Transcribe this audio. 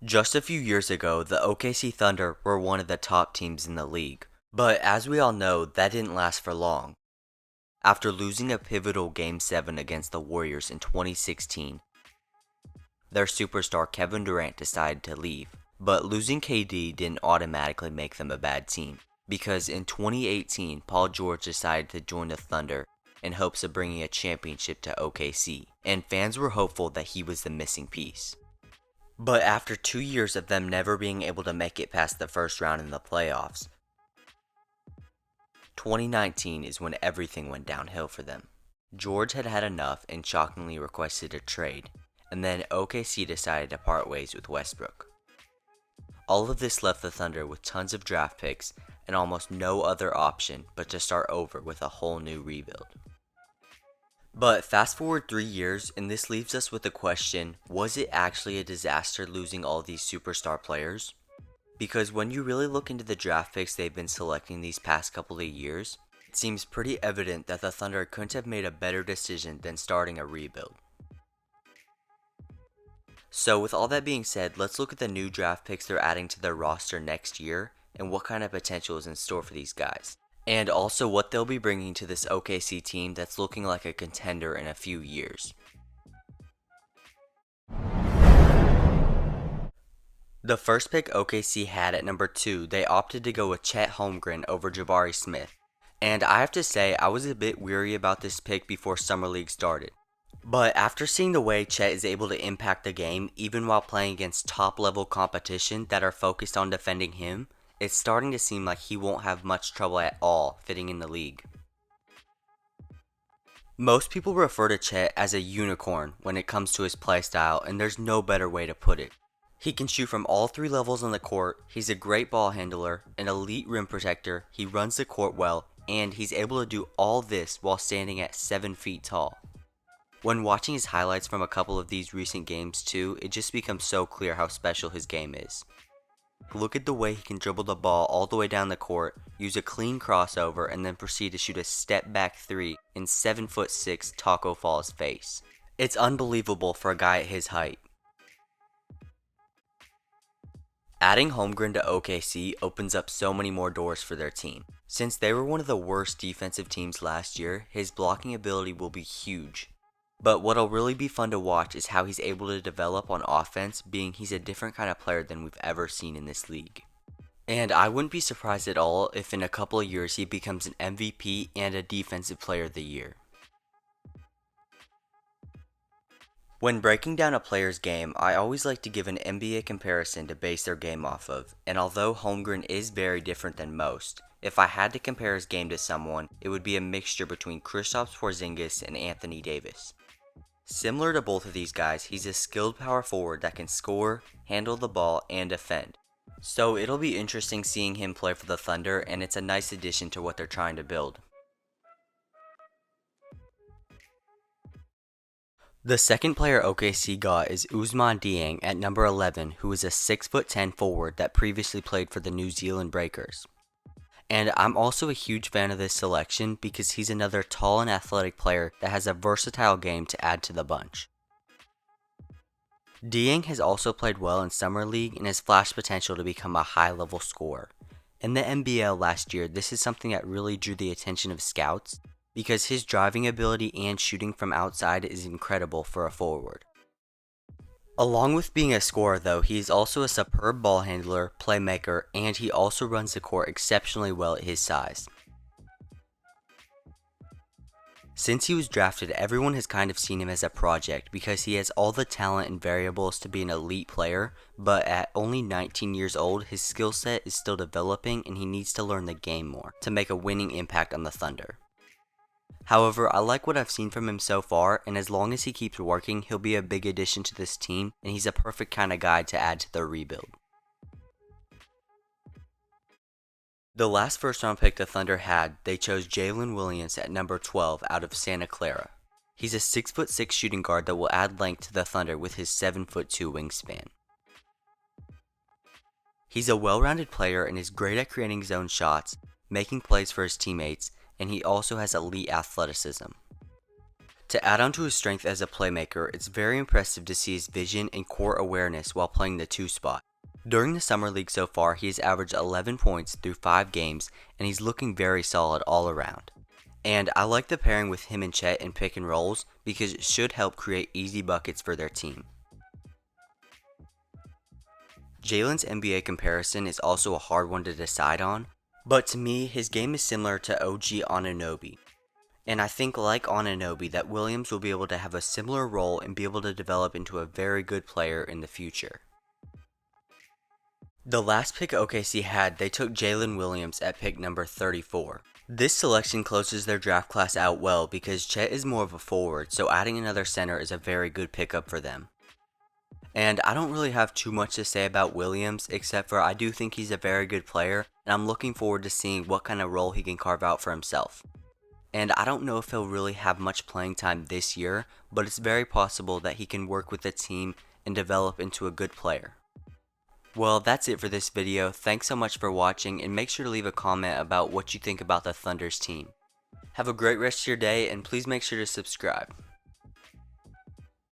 Just a few years ago, the OKC Thunder were one of the top teams in the league. But as we all know, that didn't last for long. After losing a pivotal Game 7 against the Warriors in 2016, their superstar Kevin Durant decided to leave. But losing KD didn't automatically make them a bad team, because in 2018, Paul George decided to join the Thunder in hopes of bringing a championship to OKC, and fans were hopeful that he was the missing piece. But after 2 years of them never being able to make it past the first round in the playoffs, 2019 is when everything went downhill for them. George had had enough and shockingly requested a trade, and then OKC decided to part ways with Westbrook. All of this left the Thunder with tons of draft picks and almost no other option but to start over with a whole new rebuild. But fast forward 3 years, and this leaves us with the question, was it actually a disaster losing all these superstar players? Because when you really look into the draft picks they've been selecting these past couple of years, it seems pretty evident that the Thunder couldn't have made a better decision than starting a rebuild. So with all that being said, let's look at the new draft picks they're adding to their roster next year and what kind of potential is in store for these guys. And also what they'll be bringing to this OKC team that's looking like a contender in a few years. The first pick OKC had at number 2, they opted to go with Chet Holmgren over Jabari Smith. And I have to say, I was a bit weary about this pick before Summer League started. But after seeing the way Chet is able to impact the game even while playing against top level competition that are focused on defending him, it's starting to seem like he won't have much trouble at all fitting in the league. Most people refer to Chet as a unicorn when it comes to his playstyle, and there's no better way to put it. He can shoot from all 3 levels on the court, he's a great ball handler, an elite rim protector, he runs the court well, and he's able to do all this while standing at 7 feet tall. When watching his highlights from a couple of these recent games too, it just becomes so clear how special his game is. Look at the way he can dribble the ball all the way down the court, use a clean crossover, and then proceed to shoot a step back 3 in 7'6" Taco Fall's face. It's unbelievable for a guy at his height. Adding Holmgren to OKC opens up so many more doors for their team. Since they were one of the worst defensive teams last year, his blocking ability will be huge. But what'll really be fun to watch is how he's able to develop on offense, being he's a different kind of player than we've ever seen in this league. And I wouldn't be surprised at all if in a couple of years he becomes an MVP and a Defensive Player of the Year. When breaking down a player's game, I always like to give an NBA comparison to base their game off of, and although Holmgren is very different than most, if I had to compare his game to someone, it would be a mixture between Kristaps Porzingis and Anthony Davis. Similar to both of these guys, he's a skilled power forward that can score, handle the ball, and defend. So it'll be interesting seeing him play for the Thunder, and it's a nice addition to what they're trying to build. The second player OKC got is Ousmane Dieng at number 11, who is a 6'10" forward that previously played for the New Zealand Breakers. And I'm also a huge fan of this selection because he's another tall and athletic player that has a versatile game to add to the bunch. Dieng has also played well in Summer League and has flashed potential to become a high-level scorer. In the NBL last year, this is something that really drew the attention of scouts because his driving ability and shooting from outside is incredible for a forward. Along with being a scorer though, he is also a superb ball handler, playmaker, and he also runs the court exceptionally well at his size. Since he was drafted, everyone has kind of seen him as a project because he has all the talent and variables to be an elite player, but at only 19 years old, his skill set is still developing and he needs to learn the game more to make a winning impact on the Thunder. However, I like what I've seen from him so far, and as long as he keeps working, he'll be a big addition to this team, and he's a perfect kind of guy to add to their rebuild. The last first round pick the Thunder had, they chose Jaylin Williams at number 12 out of Santa Clara. He's a 6'6" shooting guard that will add length to the Thunder with his 7'2" wingspan. He's a well-rounded player and is great at creating zone shots, making plays for his teammates, and he also has elite athleticism. To add on to his strength as a playmaker, it's very impressive to see his vision and court awareness while playing the 2 spot. During the summer league so far, he has averaged 11 points through 5 games, and he's looking very solid all around. And I like the pairing with him and Chet in pick and rolls because it should help create easy buckets for their team. Jalen's NBA comparison is also a hard one to decide on, but to me, his game is similar to OG Anunoby. And I think like Anunoby that Williams will be able to have a similar role and be able to develop into a very good player in the future. The last pick OKC had, they took Jaylin Williams at pick number 34. This selection closes their draft class out well because Chet is more of a forward, so adding another center is a very good pickup for them. And I don't really have too much to say about Williams, except for I do think he's a very good player, and I'm looking forward to seeing what kind of role he can carve out for himself. And I don't know if he'll really have much playing time this year, but it's very possible that he can work with the team and develop into a good player. Well, that's it for this video. Thanks so much for watching, and make sure to leave a comment about what you think about the Thunder's team. Have a great rest of your day, and please make sure to subscribe.